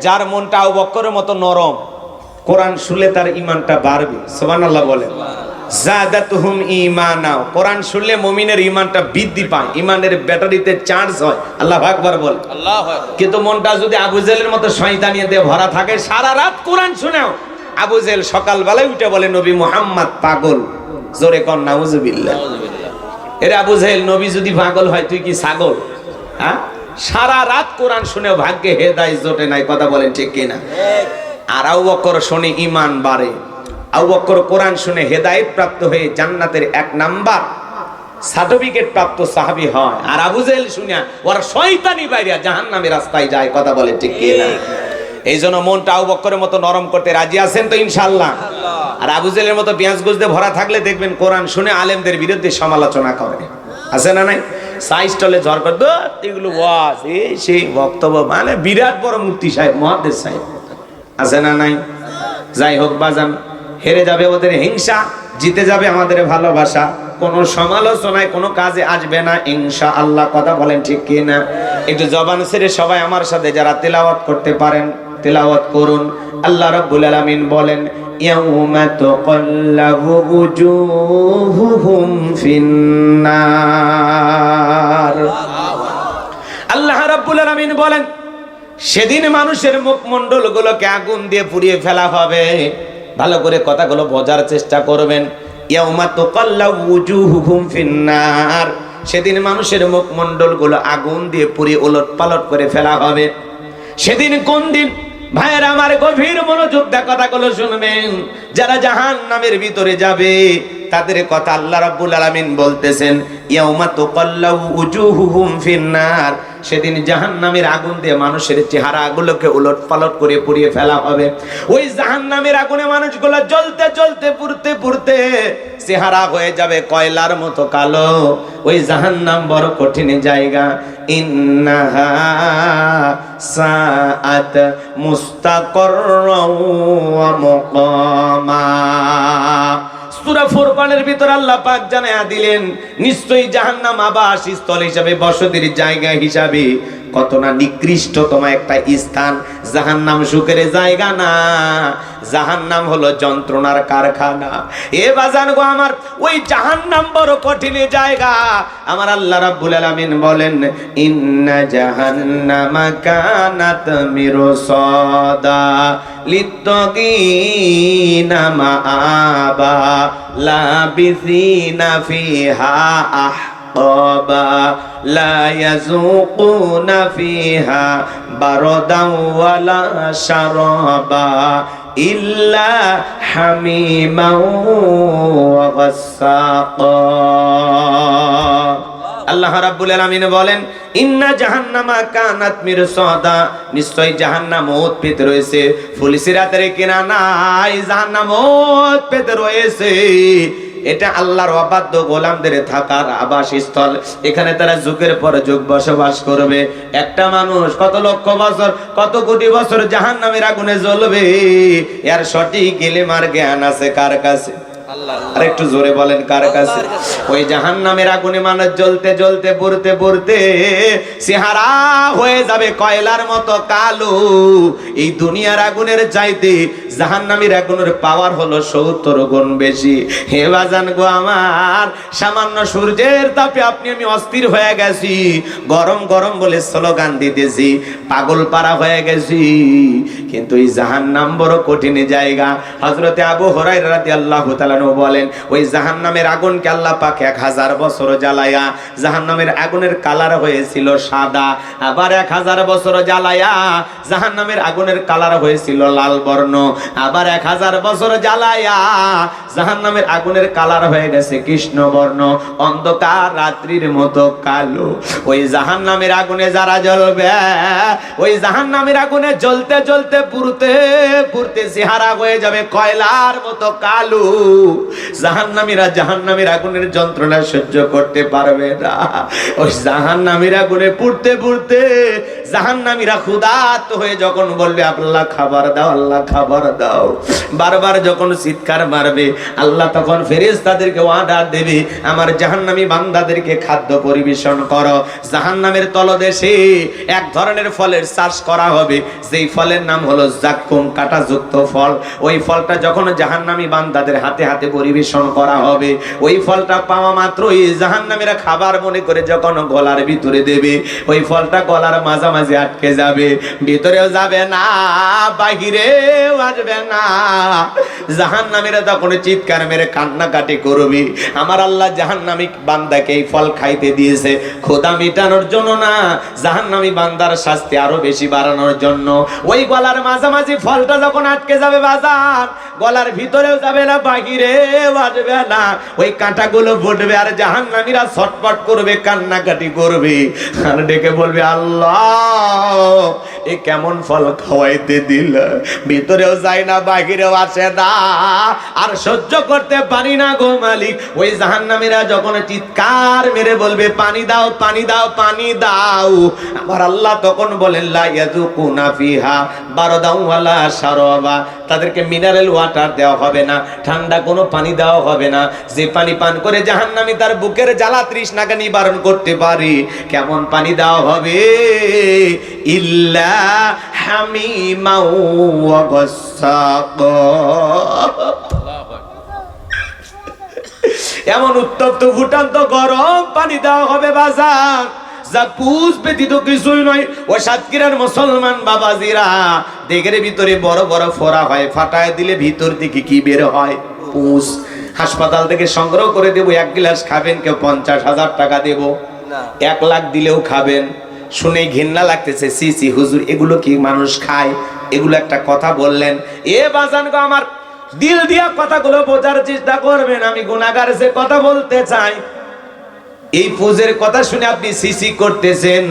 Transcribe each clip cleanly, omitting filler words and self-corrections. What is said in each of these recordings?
যার মনটা আবু বকরের মতো নরম, কোরআন শুনলে তার ঈমানটা বাড়বে। সুবহানাল্লাহ বলেন। জাদাতুহুম ঈমানা, কোরআন শুনলে মুমিনের ঈমানটা বৃদ্ধি পায়, ঈমানের ব্যাটারিতে চার্জ হয়। আল্লাহু আকবার বল। আল্লাহু আকবার। কিন্তু মনটা যদি আবু জেহেলের মতো শয়তানিয়ে দিয়ে ভরা থাকে, সারা রাত কোরআন শুনেও আবু জেহেল সকালবেলায় উঠে বলে নবী মুহাম্মদ পাগল। জোরে কোন নাউজুবিল্লাহ। এরে আবু জেহেল, নবী যদি পাগল হয় তুই কি ছাগল? হ্যাঁ, সারা রাত কোরআন শুনেও ভাগ্যে হেদায়েত জোটে নাই। কথা বলেন ঠিক কিনা? আর আবু বকর শুনে ঈমান বাড়ে। আবু বকর কোরআন শুনে হেদায়েত প্রাপ্ত হয়ে জান্নাতের 1 নাম্বার সার্টিফিকেট প্রাপ্ত সাহাবী হয়। আর আবু জেহেল শুনে ওরা শয়তানি বাইরে জাহান্নামের রাস্তায় যায়। কথা বলেন ঠিক কিনা? এই জন্য মনটা আবু বকরের মতো নরম করতে রাজি আছেন তো ইনশাআল্লাহ? আর আবু জেহেলের মতো পেঁয়াজ গুজতে ভরা থাকলে দেখবেন কোরআন শুনে আলেমদের বিরুদ্ধে সমালোচনা করে। আছে না নাই? সাইস্টলে ঝড় করে দো এগুলো ওয়াজ এই সেই বক্তব্য, মানে বিরাট বড় মুফতি সাহেব, মুহাদ্দিস সাহেব। আছে না নাই? যাই হোক বাজান, হেরে যাবে ওদের হিংসা, জিতে যাবে আমাদের ভালোবাসা। কোন সমালোচনায় কোনো কাজে আসবে না ইনশাআল্লাহ। কথা বলেন ঠিক কি না? একটু জবান ছেড়ে সবাই আমার সাথে যারা তেলাওয়াত করতে পারেন তেলাওয়াত করুন। আল্লাহ রাব্বুল আলামিন বলেন, ইয়াউমা তুকাল্লাবু উজুহুহুম ফিন্নার। আল্লাহ রাব্বুল আলামিন বলেন, সেদিন মানুষের মুখমণ্ডল গুলোকে আগুন দিয়ে পুড়িয়ে ফেলা হবে। ভালো করে কথাগুলো বোঝার চেষ্টা করবেন। ইয়াউমা তুকাল্লাবু উজুহুহুম ফিন্নার, সেদিন মানুষের মুখমণ্ডল গুলো আগুন দিয়ে পুড়িয়ে ওলটপালট করে ফেলা হবে। সেদিন কোন দিন? ভাইয়েরা আমার, গভীর মনোযোগ দিয়ে কথাগুলো শুনবেন। যারা জাহান্নামের ভিতরে যাবে তাদের কথা আল্লাহ রাব্বুল আলামিন বলতেছেন, ইয়াউমা তুকাল্লাবু উজুহুহুম ফিন্নার, সেদিন জাহান্নামের আগুন দিয়ে মানুষের চেহারাগুলোকে উলটপালট করে পুড়িয়ে ফেলা হবে। ওই জাহান্নামের আগুনে মানুষগুলো জ্বলতে জ্বলতে পুড়তে পুড়তে চেহারা হয়ে যাবে কয়লার মতো কালো। ওই জাহান্নাম বড় কঠিন জায়গা। ইন্নাহা সাআত মুস্তাকাররাও ওয়া মুকামা। সূরা ফুরকানের ভিতর আল্লাহ পাক জানায়া দিলেন, নিশ্চয়ই জাহান্নাম আবাস স্থল হিসাবে, বসতির জায়গা হিসাবে কত না নিকৃষ্টতম একটা স্থান। জাহান্নাম সুখের জায়গা না, জাহান্নাম হলো যন্ত্রণার কারখানা। এ বাজান গো আমার, ওই জাহান্নাম বড় কঠিন জায়গা। আমার আল্লাহ রাব্বুল আলামিন বলেন, ইন্না জাহান্নামা কানাত মিরসাদা লিত্তাগিনা মাআবা লাবিসিনা ফিহা আহকাবা লা ইয়াযুকুনা ফিহা বারদান ওয়ালা শারাবা ইল্লা হামিমান ওয়া গাসসাকা। আল্লাহ রাব্বুল আলামিন বলেন, ইন্না জাহান্নামা কানাত মিরসাদা, নিশ্চয় জাহান্নাম ওত পেতে রয়েছে। ফুলসিরাতের কিনারায় জাহান্নাম ওত পেতে রয়েছে। এটা আল্লাহর অবাধ্য গোলামদের থাকার আবাসস্থল। এখানে তারা যুগের পর যুগ বসবাস করবে। একটা মানুষ কত লক্ষ বছর, কত কোটি বছর জাহান্নামের আগুনে জ্বলবে, এর সঠিক ইলমার জ্ঞান আছে কার কাছে? আর একটু জোরে বলেন কার কাছে? ওই জাহান্নামের আগুনে মানুষ জ্বলতে জ্বলতে পুড়তে পুড়তে চেহারা হয়ে যাবে কয়লার মতো কালো। এই দুনিয়ার আগুনের চাইতে জাহান্নামের আগুনের পাওয়ার হলো 70 গুণ বেশি। হে বাজান গো আমার, সামান্য সূর্যের তাপে আপনি আমি অস্থির হয়ে গেছি, গরম গরম বলে স্লোগান দিতেছি, পাগল পারা হয়ে গেছি। কিন্তু এই জাহান্নাম বড় কঠিন জায়গা। হযরতে আবু হুরায়রা রাদিয়াল্লাহু তাআলা বলেন, ওই জাহান্নামের আগুনকে আল্লাহ পাক 1000 বছর জ্বালায়া, জাহান্নামের আগুনের কালার হয়েছিল সাদা। আবার 1000 বছর জ্বালায়া জাহান্নামের আগুনের কালার হয়েছিল লাল বর্ণ। আবার 1000 বছর জ্বালায়া জাহান্নামের আগুনের কালার হয়ে গেছে কৃষ্ণ বর্ণ, অন্ধকার রাত্রির মতো কালো। ওই জাহান্নামের আগুনে যারা জ্বলবে, ওই জাহান্নামের আগুনে জ্বলতে জ্বলতে পুড়তে পুড়তে চেহারা হয়ে যাবে কয়লার মতো কালো। জাহান্নামীরা জাহান্নামের আগুনের যন্ত্রণা সহ্য করতে পারবে না। ওই জাহান্নামের আগুনে পুড়তে পুড়তে জাহান্নামীরা ক্ষুধার্ত হয়ে যখন বলবে আল্লাহ খাবার দাও, আল্লাহ খাবার দাও, বারবার যখন চিৎকার মারবে, আল্লাহ তখন ফেরেশতাদেরকে অর্ডার দেবে, আমার জাহান্নামী বান্দাদেরকে খাদ্য পরিবেশন করো। জাহান্নামের তলদেশে এক ধরনের ফলের চাষ করা হবে, যেই ফলের নাম হলো জাক্কুম, কাঁটাযুক্ত ফল। ওই ফলটা যখন জাহান্নামী বান্দাদের হাতে হাতে পরিবেশন করা হবে, ওই ফলটা পাওয়া মাত্রই জাহান্নামীরা খাবার মনে করে যখন গলার ভিতরে দেবে, ওই ফলটা গলার মাঝামাঝি আটকে যাবে, ভিতরেও যাবে না, বাহিরেও আসবে না। জাহান্নামীরা তখন চিৎকার মেরে কান্নাকাটি করবে, আমার আল্লাহ জাহান্নামী বান্দাকে এই ফল খাইতে দিয়েছে ক্ষুধা মিটানোর জন্য না, জাহান্নামী বান্দার শাস্তি আরো বেশি বাড়ানোর জন্য। ওই গলার মাঝামাঝি ফলটা যখন আটকে যাবে বাজার, গলার ভিতরেও যাবে না, বাহিরেও আসবে না, ওই কাঁটাগুলো ফুটবে আর জাহান্নামীরা ছটফট করবে, কান্নাকাটি করবে, আর ডেকে বলবে আল্লাহ এ কেমন ফল খাওয়াইতে দিল, ভিতরেও যায় না, বাহিরেও আসে না, আর সহ্য করতে পারি না গো মালিক। ওই জাহান্নামীরা যখন চিৎকার মেরে বলবে পানি দাও, পানি দাও, পানি দাও, আমার আল্লাহ তখন বলেন লা ইয়াযুকুনা ফিহা বারদাও ওয়ালা শারাবা, তাদেরকে মিনারেল ওয়াটার দেওয়া হবে না, ঠান্ডা কোনো পানি দেওয়া হবে না। যে পানি পান করে জাহান্নামী তার বুকের জ্বালা তৃষ্ণাকে নিবারণ করতে পারে, কেমন পানি দেওয়া হবে, ইল্লা হামিমাও ওয়া গাসসাকা, এমন উত্তপ্ত ফুটান্ত গরম পানি দেওয়া হবে বাজার, যা পুষ ব্যতীত কিছুই নয়। ও সাতক্ষীরার মুসলমান বাবাজিরা, দেখের ভিতরে বড় বড় ফোড়া হয়, ফাটায় দিলে ভিতর থেকে কি বের হয়, পুষ। হাসপাতাল থেকে সংগ্রহ করে দেবো, এক গ্লাস খাবেন, কেউ 50,000 টাকা দেবো, 1 লাখ দিলেও খাবেন। শুনে ঘৃণা লাগতেছে, সি সি হুজুর এগুলো কি মানুষ খায়? এগুলো একটা কথা বললেন। এ বাজান গো, আমার দিল দিয়া কথাগুলো বোঝার চেষ্টা করবেন, আমি গুনাহগার যে কথা বলতে চাই। এই পুজের কথা শুনে আপনি সিসি করতেছেন।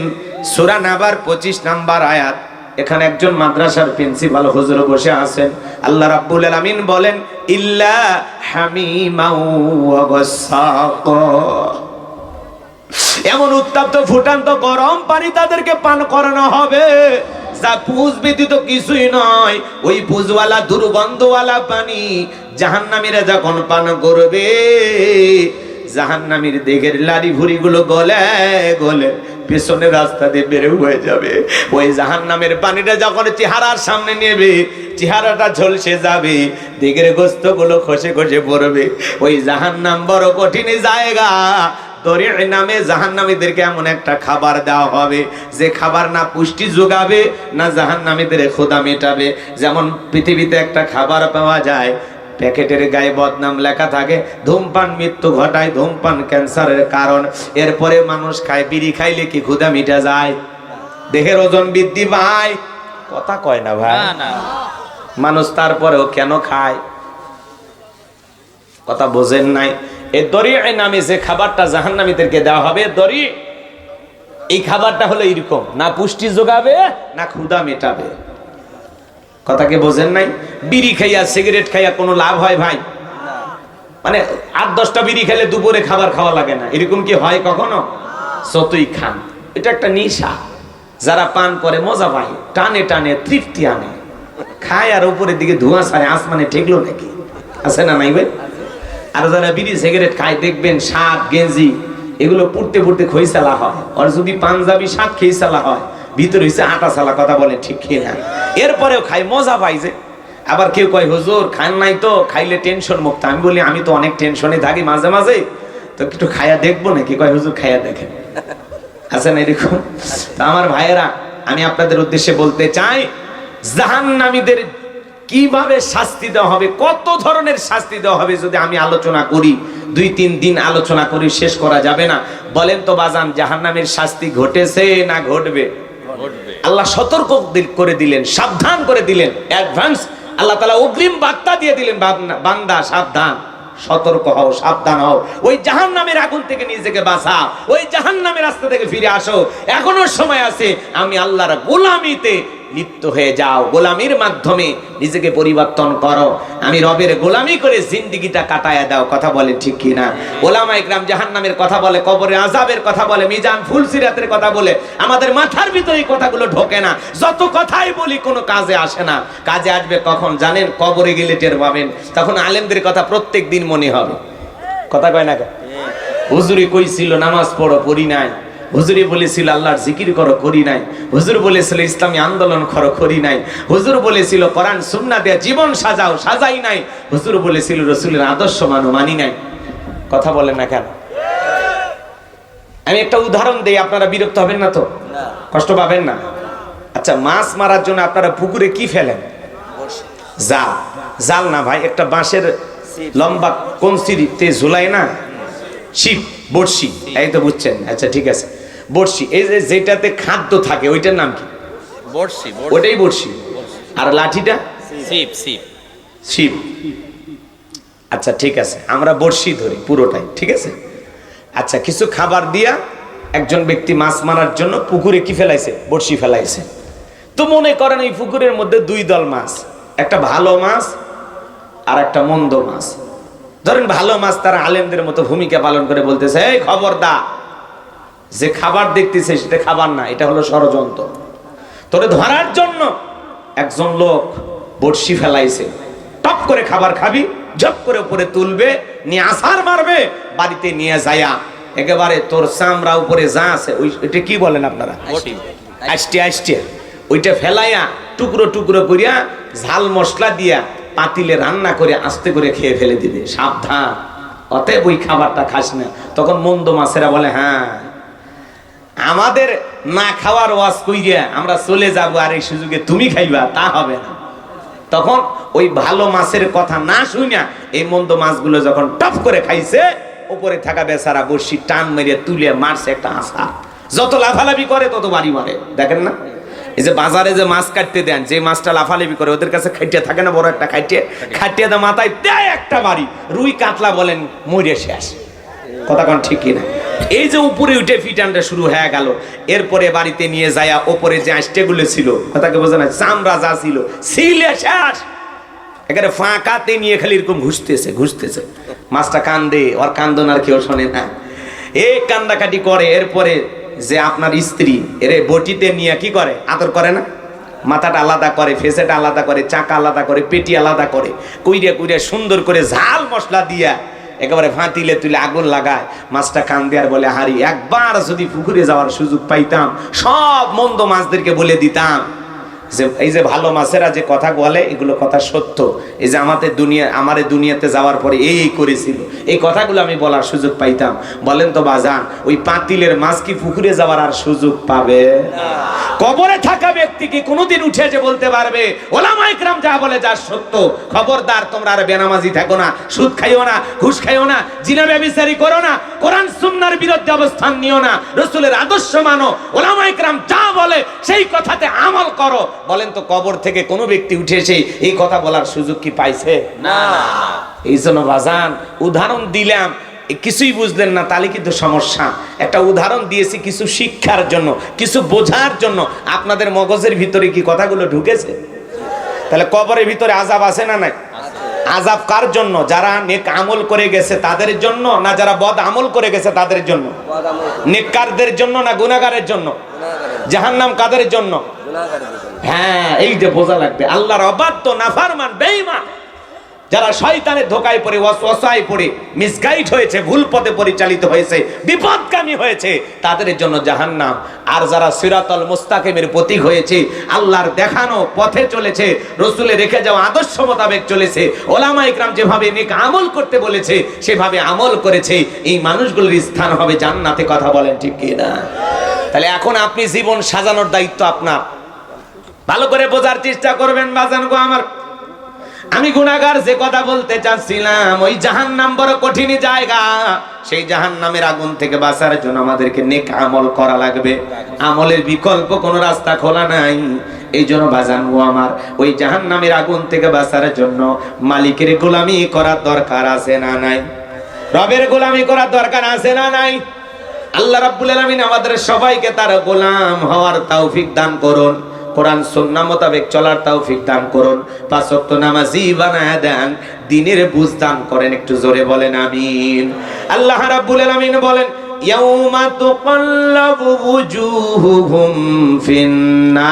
সূরা নাবার 25 নাম্বার আয়াত, এখানে একজন মাদ্রাসার প্রিন্সিপাল হুজুর বসে আছেন। আল্লাহ রাব্বুল আলামিন বলেন ইল্লা হামিমাও ওয়া গাসসাকা, এমন উত্তপ্ত ফুটান্ত গরম পানি তাদেরকে পান করানো হবে যা পুজ ব্যতীত কিছুই নয়। ওই পুজওয়ালা দুর্গন্ধওয়ালা পানি জাহান্নামীরা যখন পান করবে, জাহান্নামীর দেহের লাড়ি ভুড়ি গুলো গলে গলে পেছনের রাস্তা দিয়ে বের হয়ে যাবে। ওই জাহান্নামের পানিটা যখন চেহারার সামনে নেবে, চেহারাটা ঝলসে যাবে, দেহের গোস্ত গুলো খসে খসে পড়বে। ওই জাহান্নাম বড় কঠিন জায়গা। দরিয়া নামে জাহান্নামীদেরকে এমন একটা খাবার দেওয়া হবে যে খাবার না পুষ্টি যোগাবে না জাহান্নামীদের ক্ষুধা মেটাবে। যেমন পৃথিবীতে একটা খাবার পাওয়া যায়, প্যাকেটের গায়ে বদনাম লেখা থাকে, ধূমপান মৃত্যু ঘটায়, ধূমপান ক্যান্সারের কারণ। এরপরে মানুষ খায়, বিড়ি খাইলে কি ক্ষুধা মিটা যায়? দেহের ওজন বৃদ্ধি পায়? কথা কয় না ভাই। মানুষ তারপরেও কেন খায়? কথা বোঝেন নাই? এই দরিয়া নামে যে খাবারটা জাহান্নামীদেরকে দেওয়া হবে, দরি, এই খাবারটা হলো এরকম, না পুষ্টি যোগাবে না ক্ষুধা মেটাবে। কথাকে বোঝেন নাই? বিড়ি খাইয়া সিগারেট খাইয়া কোনো লাভ হয় ভাই? মানে 8-10টা বিড়ি খেলে দুপুরে খাবার খাওয়া লাগে না, এরকম কি হয় কখনো? যতই খান, এটা একটা নেশা। যারা পান করে মজা পায়, টানে টানে তৃপ্তি আনে, খায় আর উপরের দিকে ধোঁয়া ছাড়ে, আসমানে ঠেকলো নাকি? আছে না নাই ভাই? আর যারা বিড়ি সিগারেট খায় দেখবেন শার্ট গেঞ্জি এগুলো পড়তে পড়তে খইসালা হয়, আর যদি পাঞ্জাবি শার্ট খেইসালা হয়, ভিতরে হইছে আটা সালা। কথা বলে ঠিক খেয়ে না, এরপরেও খাই, মজা পাই যে। আবার কেউ কয় হুজুর খান নাই তো, খাইলে টেনশন মুক্ত। আমি বলি আমি তো অনেক টেনশনে থাকি মাঝে মাঝে, তো একটু খাইয়া দেখবো নাকি? কয় হুজুর খাইয়া দেখেন। আছে না এরকম? তো আমার ভাইয়েরা, আমি আপনাদের উদ্দেশ্যে বলতে চাই, জাহান্নামীদের কিভাবে শাস্তি দেওয়া হবে, কত ধরনের শাস্তি দেওয়া হবে, যদি আমি আলোচনা করি 2-3 দিন আলোচনা করি, শেষ করা যাবে না। বলেন তো বাজান, জাহান্নামের শাস্তি ঘটেছে না ঘটবে? আল্লাহ সতর্ক করে দিলেন, সাবধান করে দিলেন, অ্যাডভান্স আল্লাহ তাআলা অগ্রিম বার্তা দিয়ে দিলেন, বান্দা সাবধান, সতর্ক হও, সাবধান হও, ওই জাহান্নামের আগুন থেকে নিজেকে বাঁচাও, ওই জাহান্নামের রাস্তা থেকে ফিরে আসো, এখনো সময় আছে। আমি আল্লাহর গোলামিতে লিপ্ত হয়ে যাও, গোলামির মাধ্যমে নিজেকে পরিবর্তন করো। আমি রবের গোলামি করে জিন্দেগিটা কাটায়া দাও। কথা বলে ঠিক কি না? ওলামায়ে কেরাম জাহান্নামের কথা বলে, কবরে আযাবের কথা বলে, মিজান ফুলসিরাতের কথা বলে, আমাদের মাথার ভিতরে এই কথাগুলো ঢোকে না। যত কথাই বলি কোনো কাজে আসে না। কাজে আসবে কখন জানেন? কবরে গেলে টের পাবেন, তখন আলেমদের কথা প্রত্যেক দিন মনে হবে। কথা কয় না? হুজুরি কইছিল নামাজ পড়ো, পড়ি নাই। হুজুরি বলেছিল আল্লাহর জিকির করো, করি নাই। হুজুর বলেছিল ইসলামী আন্দোলন করো, করি নাই। হুজুর বলেছিল কোরআন সুন্নাহ দিয়ে জীবন সাজাও, সাজাই নাই। হুজুর বলেছিল রাসূলের আদর্শ মানো, মানি নাই। কথা বলেন না কেন? আমি একটা উদাহরণ দেই, আপনারা বিরক্ত হবেন না তো? কষ্ট পাবেন না? আচ্ছা, মাছ মারার জন্য আপনারা পুকুরে কি ফেলেন? জাল। জাল না ভাই, একটা বাঁশের লম্বা কঞ্চিতে ঝুলাই না, ছিপ, বড়শি। এই তো বুঝছেন? আচ্ছা ঠিক আছে, বড়শি। এই যে যেটাতে খাদ্য থাকে ওইটার নাম কি? বড়শি। ওটাই বড়শি। আর লাঠিটা? ছিপ। আচ্ছা ঠিক আছে, আমরা বড়শি ধরি পুরোটাই, ঠিক আছে। আচ্ছা, কিছু খাবার দিয়া একজন ব্যক্তি মাছ মারার জন্য পুকুরে কি ফেলাইছে? বড়শি ফেলাইছে। তো মনে করেন এই পুকুরের মধ্যে দুই দল মাছ, একটা ভালো মাছ আর একটা মন্দ মাছ। ধরেন ভালো মাছ তারা আলেমদের মতো ভূমিকা পালন করে বলতেছে, এই খবরদার, যে খাবার দেখতেছে সেটা খাবার না, এটা হলো ষড়যন্ত্র। তোরে ধরার জন্য একজন লোক বড়শি ফেলাইছে, টপ করে খাবার খাবি, ঝপ করে উপরে তুলবে, নিয়ে আছাড় মারবে, বাড়িতে নিয়ে যায়া একেবারে তোর চামড়া উপরে যা আছে ওইটা কি বলেন আপনারা? আষ্টিয়া। ওইটা ফেলাইয়া টুকরো টুকরো করিয়া ঝাল মশলা দিয়া পাতিলে রান্না করে আস্তে করে খেয়ে ফেলে দিবে। সাবধান, অতএব ওই খাবারটা খাস না। তখন মন্দ মাছেরা বলে, হ্যাঁ আমাদের না খাওয়ার ওয়াজ কইরা আমরা চলে যাব, আর এই সুযোগে তুমি খাইবা, তা হবে না। তখন ওই ভালো মাছের কথা না শুনিয়া এই মন্দ মাছগুলো যখন টপ করে খাইছে, উপরে থাকা বেচারা বড়শি টান মেরে তুলে মারছে একটা আশা। যত লাফালাফি করে তত বাড়ি মারে। দেখেন না, এই যে বাজারে যে মাছ কাটতে দেন, যে মাছটা লাফালাফি করে ওদের কাছে খাইটিয়া থাকে না, বড় একটা খাইটিয়া দা মাথায় দেয় একটা বাড়ি। রুই কাতলা বলেন মরে শেষ। কথা কোন ঠিক কিনা? এই যে উপরে উঠে ফিটানটা শুরু হয়ে গেল, এরপরে বাড়িতে নিয়ে যায় ওপরে যে আষ্টেগুলো ছিল, কথাকে বোঝা না, চামড়া যা ছিল সিলে শেষ। এখানে ফাঁকাতে নিয়ে খালি এরকম ঘুষতেছে। মাছটা কান্দে, ওর কান্দন আর কেউ শোনে না, এই কান্দাকাটি করে। এরপরে যে আপনার স্ত্রী এর বটিতে নিয়ে কি করে? আদর করে না? মাথাটা আলাদা করে, ফেসেটা আলাদা করে, চাকা আলাদা করে, পেটি আলাদা করে, কুইরে সুন্দর করে ঝাল মশলা দিয়া একেবারে ফাঁতিলে তুলে আগুন লাগায়। মাছটা কান্দে আর বলে, হারি একবার যদি পুকুরে যাওয়ার সুযোগ পাইতাম, সব মন্দ মাছদেরকে বলে দিতাম যে এই যে ভালো মাছেরা যে কথা বলে এগুলো কথা সত্য। এই যে আমাদের দুনিয়াতে যাওয়ার পরে এই করেছিল, এই কথাগুলো আমি বলার সুযোগ পাইতাম। বলেন তো বাজান, ওই পাতিলের মাছ কি পুকুরে যাওয়ার আর সুযোগ পাবে? কবরে থাকা ব্যক্তি কি কোনোদিন উঠে যে বলতে পারবে ওলামায়ে কেরাম যা বলে যা সত্য? খবরদার, তোমরা আর বেনামাজি থাকো না, সুদ খাইও না, ঘুষ খাইও না, জিনা ব্যভিচারী করো না, কোরআন সুন্নাহর বিরুদ্ধে অবস্থান নিও না, রাসূলের আদর্শ মানো, ওলামায়ে কেরাম যা বলে সেই কথাতে আমল করো। বলেন তো, কবর থেকে কোনো ব্যক্তি উঠে এসে এই কথা বলার সুযোগ কি পাইছে? না। এই জন্য বাজান উদাহরণ দিলাম, কিছুই বুঝলেন না তাহলে কিন্তু সমস্যা। একটা উদাহরণ দিয়েছি কিছু শিক্ষার জন্য, কিছু বোঝার জন্য। আপনাদের মগজের ভিতরে কি কথাগুলো ঢুকেছে? তাহলে কবরের ভিতরে আযাব আছে না নাই? আযাব কার জন্য? যারা নেক আমল করে গেছে তাদের জন্য, না যারা বদ আমল করে গেছে তাদের জন্য? নেককারদের জন্য না গুনাহগারের জন্য? জাহান্নাম কাদের জন্য? হ্যাঁ, এই যে বোঝা লাগবে। আল্লাহর অবাধ্য নাফরমান বেঈমান যারা শয়তানের ধোকায় পড়ে, ওয়াসওয়াসায় পড়ে মিসগাইড হয়েছে, ভুল পথে পরিচালিত হয়েছে, বিপদগামী হয়েছে, তাদের জন্য জাহান্নাম। আর যারা সিরাতাল মুস্তাকিমের প্রতীক হয়েছে, আল্লাহর দেখানো পথে চলেছে, রাসূলের রেখে যাওয়া আদর্শ মোতাবেক চলেছে, ওলামায়ে কেরাম যেভাবে নেক আমল করতে বলেছে সেভাবে আমল করেছে, এই মানুষগুলোর স্থান হবে জান্নাতে। কথা বলেন ঠিক কি না? তাহলে এখন আপনি জীবন সাজানোর দায়িত্ব আপনার। ভালো করে বোঝার চেষ্টা করবেন বাজান গো আমার। আমি গুনাহগার যে কথা বলতে চাচ্ছিলাম, ওই জাহান্নাম বড় কঠিন জায়গা। সেই জাহান্নামের আগুন থেকে বাঁচার জন্য আমাদেরকে নেক আমল করা লাগবে। আমলের বিকল্প কোনো রাস্তা খোলা নাই। এই জন্য বাজান গো আমার, ওই জাহান্নামের আগুন থেকে বাঁচার জন্য মালিকের গোলামি করার দরকার আছে না নাই? রবের গোলামি করার দরকার আছে না নাই? আল্লাহ রাব্বুল আলামিন আমাদের সবাইকে তার গোলাম হওয়ার তৌফিক দান করুন। কোরআন সুন্নাহ মোতাবেক চলার তৌফিক দান করুন, পাঁচ ওয়াক্ত নামাজি বানায় দেন, দ্বীনের বুঝ দান করেন। একটু জোরে বলেন আমিন। আল্লাহ রাব্বুল আলামিন বলেন ইয়াউমা তুকাল্লাবু ওয়ুজুহুহুম ফিন্নার,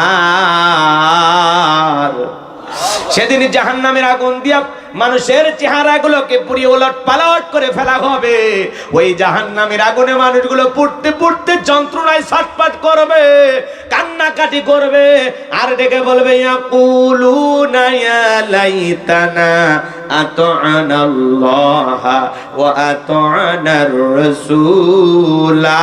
সেদিন জাহান্নামের আগুন দিয়া মানুষের চেহারাগুলোকে পুড়িয়ে ওলট পালট করে ফেলা হবে। ওই জাহান্নামের আগুনে মানুষগুলো পুড়তে পুড়তে যন্ত্রণায় ছটফট করবে, কান্নাকাটি করবে, আর ডেকে বলবে ইয়াকুলুনা ইয়া লাইতানা আতা'নাল্লাহ ওয়া আতা'নার রাসূলা।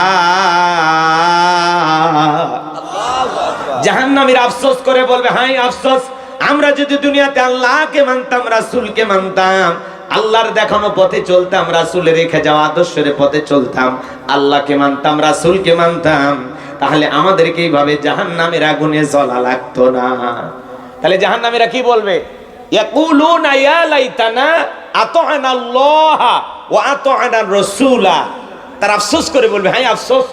জাহান্নামীরা আফসোস করে বলবে, হায় আফসোস, আমরা যদি দুনিয়াতে আল্লাহকে মানতাম, রাসূলকে মানতাম, আল্লাহর দেখানো পথে চলতাম, রাসূলের রেখে যাওয়া আদর্শের পথে চলতাম, আল্লাহকে মানতাম, রাসূলকে মানতাম, তাহলে আমাদেরকে এইভাবে জাহান্নামের আগুনে জ্বলা লাগতো না। তাহলে জাহান্নামীরা কি বলবে? ইয়াকুলুনা ইয়া লাইতানা আতা'নাল্লাহ ওয়া আতা'নার রাসূলা। তারা আফসোস করে বলবে, হায় আফসোস,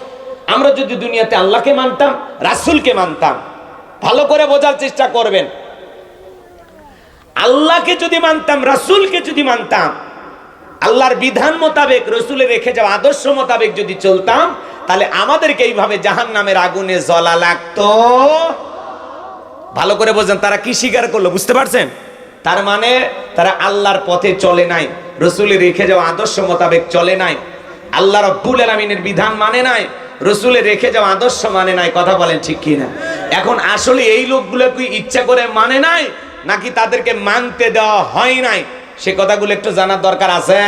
আমরা যদি দুনিয়াতে আল্লাহকে মানতাম, রাসূলকে মানতাম। ভালো করে বোঝার চেষ্টা করবেন, আল্লাহকে যদি মানতাম, রাসূলকে যদি মানতাম, আল্লাহর বিধান মোতাবেক, রাসূলের রেখে যাওয়া আদর্শ মোতাবেক যদি চলতাম, তাহলে আমাদেরকে এইভাবে জাহান্নামের আগুনে জ্বলা লাগতো। ভালো করে বোঝেন, তারা কি স্বীকার করলো, বুঝতে পারছেন? তার মানে তারা আল্লাহর পথে চলে নাই, রাসূলের রেখে যাওয়া আদর্শ মোতাবেক চলে নাই, আল্লাহ রাব্বুল আলামিনের বিধান মানে নাই, রাসূলের রেখে যাওয়া আদর্শ মানে নাই। কথা বলেন ঠিক কি না? এখন আসলে এই লোকগুলো কি ইচ্ছা করে মানে নাই, নাকি তাদেরকে মানতে দেওয়া হয় নাই? সে কথাগুলো একটু জানার দরকার আছে।